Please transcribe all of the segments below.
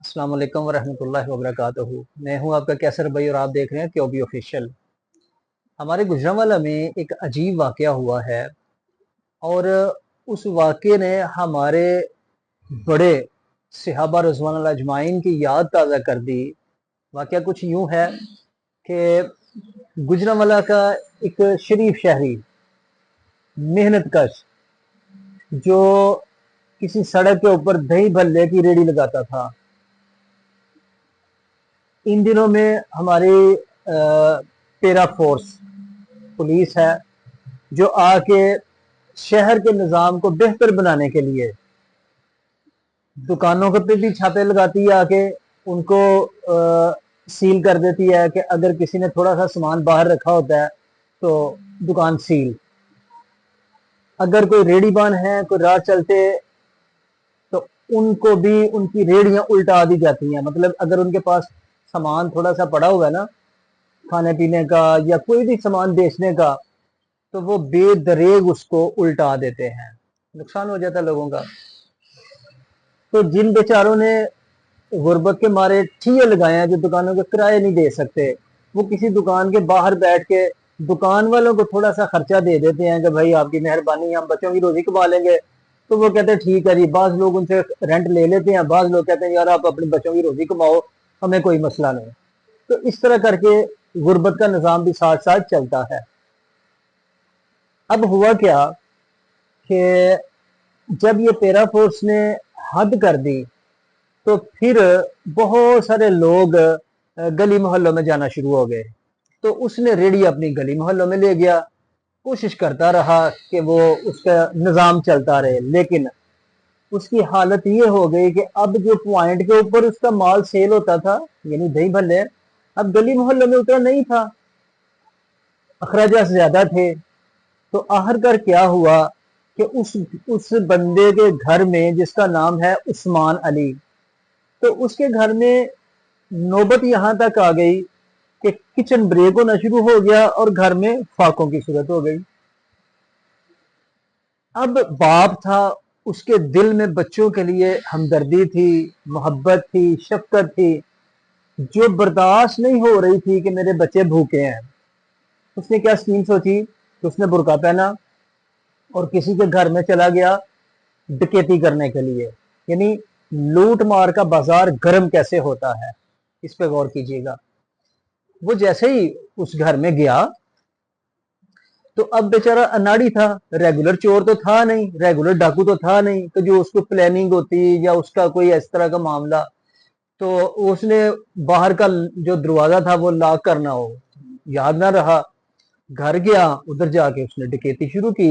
अस्सलाम वालेकुम वरहमतुल्लाहि वबरकातुहू। मैं हूं आपका कैसर भाई और आप देख रहे हैं क्योबी ऑफिशियल। हमारे गुजरांवाला में एक अजीब वाकया हुआ है और उस वाकये ने हमारे बड़े सहाबा रज़वानुल्लाह अजमाइन की याद ताज़ा कर दी। वाकया कुछ यूं है कि गुजरांवाला का एक शरीफ शहरी मेहनत कश जो किसी सड़क के ऊपर दही भल्ले की रेडी लगाता था, इन दिनों में हमारी पेरा फोर्स पुलिस है जो आके शहर के निज़ाम को बेहतर बनाने के लिए दुकानों पे भी छापे लगाती है, आके उनको सील कर देती है कि अगर किसी ने थोड़ा सा सामान बाहर रखा होता है तो दुकान सील। अगर कोई रेडीबान है, कोई राह चलते, तो उनको भी उनकी रेडियां उल्टा दी जाती हैं। मतलब अगर उनके पास सामान थोड़ा सा पड़ा हुआ है ना, खाने पीने का या कोई भी सामान बेचने का, तो वो बेदरेग उसको उल्टा देते हैं, नुकसान हो जाता है लोगों का। तो जिन बेचारों ने गुर्बत के मारे ठिये लगाए हैं, जो दुकानों के किराए नहीं दे सकते, वो किसी दुकान के बाहर बैठ के दुकान वालों को थोड़ा सा खर्चा दे देते हैं कि भाई आपकी मेहरबानी, हम बच्चों की रोजी कमा लेंगे। तो वो कहते हैं ठीक है जी। बाज लोग उनसे रेंट ले लेते हैं, बाज लोग कहते हैं यार आप अपने बच्चों की रोजी कमाओ, हमें कोई मसला नहीं। तो इस तरह करके गुर्बत का निज़ाम भी साथ साथ चलता है। अब हुआ क्या कि जब ये पेरा फोर्स ने हद कर दी, तो फिर बहुत सारे लोग गली मोहल्लों में जाना शुरू हो गए। तो उसने रेडी अपनी गली मोहल्लों में ले गया, कोशिश करता रहा कि वो उसका निज़ाम चलता रहे, लेकिन उसकी हालत ये हो गई कि अब जो पॉइंट के ऊपर उसका माल सेल होता था, यानी दही भल्ले, अब गली मोहल्लों में उतना नहीं था, अखराजात ज्यादा थे। तो आखिरकार क्या हुआ कि उस बंदे के घर में, जिसका नाम है उस्मान अली, तो उसके घर में नौबत यहां तक आ गई कि किचन ब्रेक होना शुरू हो गया और घर में फाकों की सूरत हो गई। अब बाप था, उसके दिल में बच्चों के लिए हमदर्दी थी, मोहब्बत थी, शफकत थी, जो बर्दाश्त नहीं हो रही थी कि मेरे बच्चे भूखे हैं। उसने क्या स्कीम सोची कि उसने बुर्का पहना और किसी के घर में चला गया डकैती करने के लिए। यानी लूट मार का बाजार गर्म कैसे होता है, इस पे गौर कीजिएगा। वो जैसे ही उस घर में गया, तो अब बेचारा अनाड़ी था, रेगुलर चोर तो था नहीं, रेगुलर डाकू तो था नहीं, तो जो उसको प्लानिंग होती या उसका कोई इस तरह का मामला, तो उसने बाहर का जो दरवाजा था वो लॉक करना हो याद ना रहा। घर गया, उधर जाके उसने डकैती शुरू की।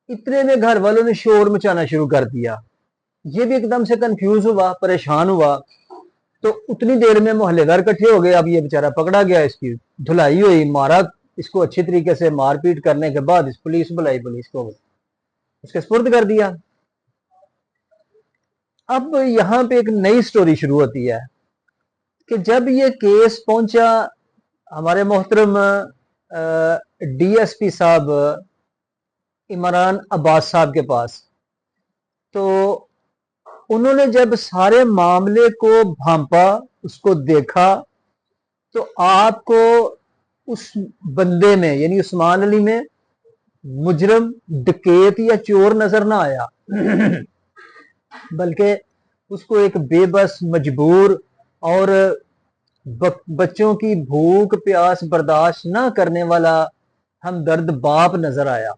इतने में घर वालों ने शोर मचाना शुरू कर दिया। ये भी एकदम से कंफ्यूज हुआ, परेशान हुआ। तो उतनी देर में मोहल्लेदार इकट्ठे हो गए। अब ये बेचारा पकड़ा गया, इसकी धुलाई हुई, मारा इसको अच्छी तरीके से, मारपीट करने के बाद इस पुलिस बुलाई, पुलिस को उसके स्पुर्द कर दिया। अब यहाँ पे एक नई स्टोरी शुरू होती है कि जब ये केस पहुंचा हमारे मोहतरम डीएसपी साहब इमरान अब्बास साहब के पास, तो उन्होंने जब सारे मामले को भांपा, उसको देखा, तो आपको उस बंदे में, यानी उस्मान अली में, मुजरम, डकैत या चोर नजर ना आया, बल्कि उसको एक बेबस, मजबूर और बच्चों की भूख प्यास बर्दाश्त ना करने वाला हमदर्द बाप नजर आया।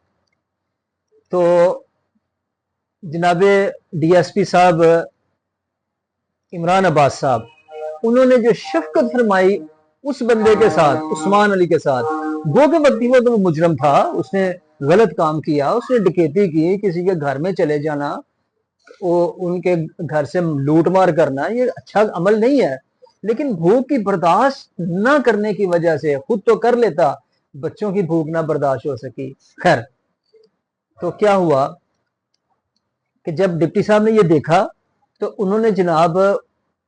तो जनाबे डीएसपी साहब इमरान अब्बास साहब, उन्होंने जो शफकत फरमाई उस बंदे के साथ, उस्मान अली के साथ, गो के वक्ती वो तो मुजरम था, उसने गलत काम किया, उसने डकैती की, किसी के घर में चले जाना, वो उनके घर से लूट मार करना, ये अच्छा अमल नहीं है। लेकिन भूख की बर्दाश्त ना करने की वजह से खुद तो कर लेता, बच्चों की भूख ना बर्दाश्त हो सकी। खैर, तो क्या हुआ कि जब डिप्टी साहब ने ये देखा, तो उन्होंने जनाब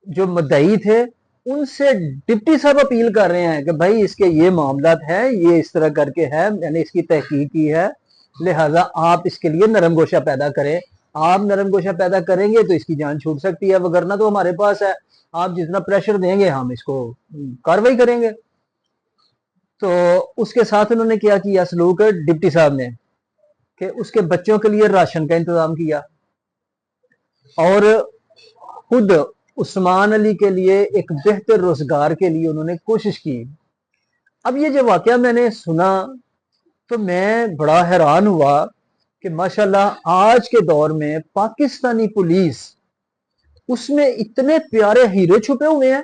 जो मुद्दई थे उनसे, डिप्टी साहब अपील कर रहे हैं कि भाई इसके ये मामला है, ये इस तरह करके है, मैंने इसकी तहकीक की है, लिहाजा आप इसके लिए नरम गोशा पैदा करें। आप नरम गोशा पैदा करेंगे तो इसकी जान छूट सकती है, वगरना तो हमारे पास है, आप जितना प्रेशर देंगे हम इसको कार्रवाई करेंगे। तो उसके साथ उन्होंने क्या किया सलूक डिप्टी साहब ने, कि उसके बच्चों के लिए राशन का इंतजाम किया और खुद उस्मान अली के लिए एक बेहतर रोजगार के लिए उन्होंने कोशिश की। अब ये जो वाकया मैंने सुना तो मैं बड़ा हैरान हुआ कि माशाल्लाह आज के दौर में पाकिस्तानी पुलिस, उसमें इतने प्यारे हीरे छुपे हुए हैं,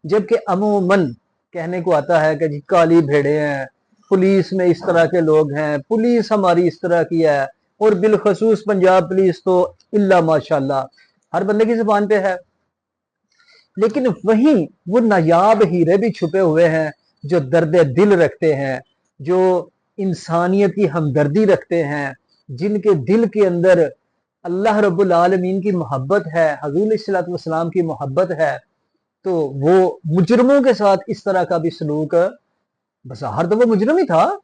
जबकि अमूमन कहने को आता है कि जी काली भेड़े हैं, पुलिस में इस तरह के लोग हैं, पुलिस हमारी इस तरह की है, और बिलखसूस पंजाब पुलिस तो इल्ला माशाल्लाह हर बंदे की जुबान पे है। लेकिन वहीं वो नायाब हीरे भी छुपे हुए हैं जो दर्द दिल रखते हैं, जो इंसानियत की हमदर्दी रखते हैं, जिनके दिल के अंदर अल्लाह रब्बुल आलमीन की मोहब्बत है, हजूर सल्लल्लाहु अलैहि वसल्लम की मोहब्बत है। तो वो मुजरमों के साथ इस तरह का भी सलूक, बज़ाहिर तो वो मुजरम ही था,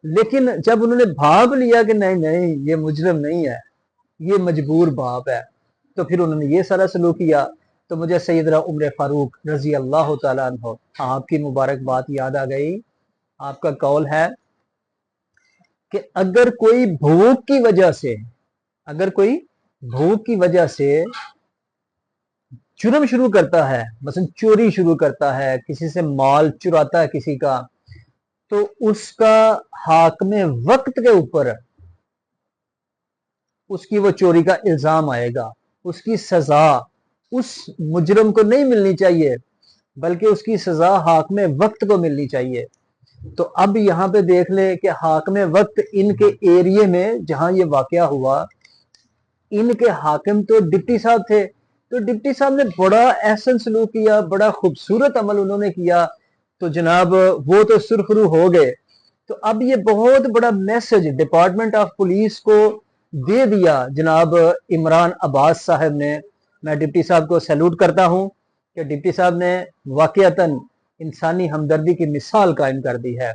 लेकिन जब उन्होंने भांप लिया कि नहीं नहीं ये मुजरम नहीं है, ये मजबूर बाप है, तो फिर उन्होंने ये सारा सलूक किया। तो मुझे सैयदना उमर फारूक रजी अल्लाह तआला अन्हु आपकी मुबारक बात याद आ गई। आपका कौल है कि अगर कोई भूख की वजह से, अगर कोई भूख की वजह से जुर्म शुरू करता है, मसलन चोरी शुरू करता है, किसी से माल चुराता है किसी का, तो उसका हाकिम वक्त के ऊपर उसकी वो चोरी का इल्जाम आएगा। उसकी सजा उस मुजरम को नहीं मिलनी चाहिए, बल्कि उसकी सजा हाकिम वक्त को मिलनी चाहिए। तो अब यहाँ पे देख ले कि हाकिम वक्त इनके एरिए में जहां ये वाकया हुआ, इनके हाकिम तो डिप्टी साहब थे। तो डिप्टी साहब ने बड़ा एहसन सलूक किया, बड़ा खूबसूरत अमल उन्होंने किया, तो जनाब वो तो सुरखरू हो गए। तो अब ये बहुत बड़ा मैसेज डिपार्टमेंट ऑफ पुलिस को दे दिया जनाब इमरान अब्बास साहब ने। मैं डिप्टी साहब को सैल्यूट करता हूं कि डिप्टी साहब ने वाकईतन इंसानी हमदर्दी की मिसाल कायम कर दी है।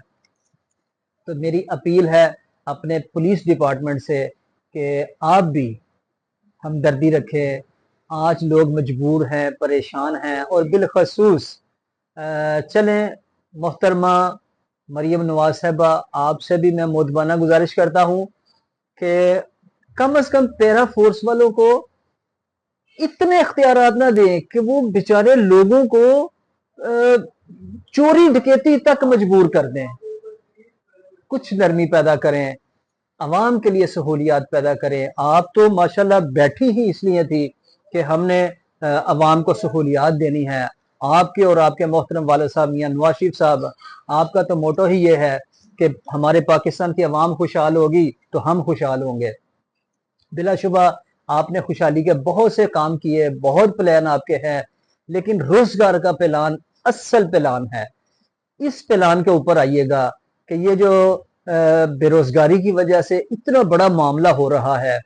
तो मेरी अपील है अपने पुलिस डिपार्टमेंट से कि आप भी हमदर्दी रखें। आज लोग मजबूर हैं, परेशान हैं, और बिलखसूस चलें मोहतरमा मरियम नवाज साहबा, आपसे भी मैं मोदबाना गुजारिश करता हूं कि कम से कम पैरा फोर्स वालों को इतने इख्तियारात ना दें कि वो बेचारे लोगों को चोरी डकैती तक मजबूर कर दें। कुछ नरमी पैदा करें, अवाम के लिए सहूलियात पैदा करें। आप तो माशाल्लाह बैठी ही इसलिए थी कि हमने अवाम को सहूलियात देनी है। आपके और आपके मोहतरम वालिद साहब मियां नवाज शरीफ साहब, आपका तो मोटो ही ये है कि हमारे पाकिस्तान की अवाम खुशहाल होगी तो हम खुशहाल होंगे। बिलाशुबा आपने खुशहाली के बहुत से काम किए, बहुत प्लान आपके हैं, लेकिन रोजगार का प्लान असल प्लान है। इस प्लान के ऊपर आइएगा कि ये जो बेरोजगारी की वजह से इतना बड़ा मामला हो रहा है,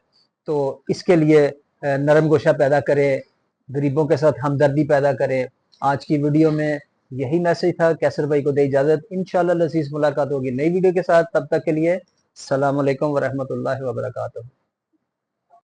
तो इसके लिए नरम गोशा पैदा करें, गरीबों के साथ हमदर्दी पैदा करें। आज की वीडियो में यही मैसेज था। कैसर भाई को दे इजाजत, इंशाअल्लाह लजीज मुलाकात होगी नई वीडियो के साथ। तब तक के लिए अस्सलाम वालेकुम व रहमतुल्लाहि व बरकातुहू।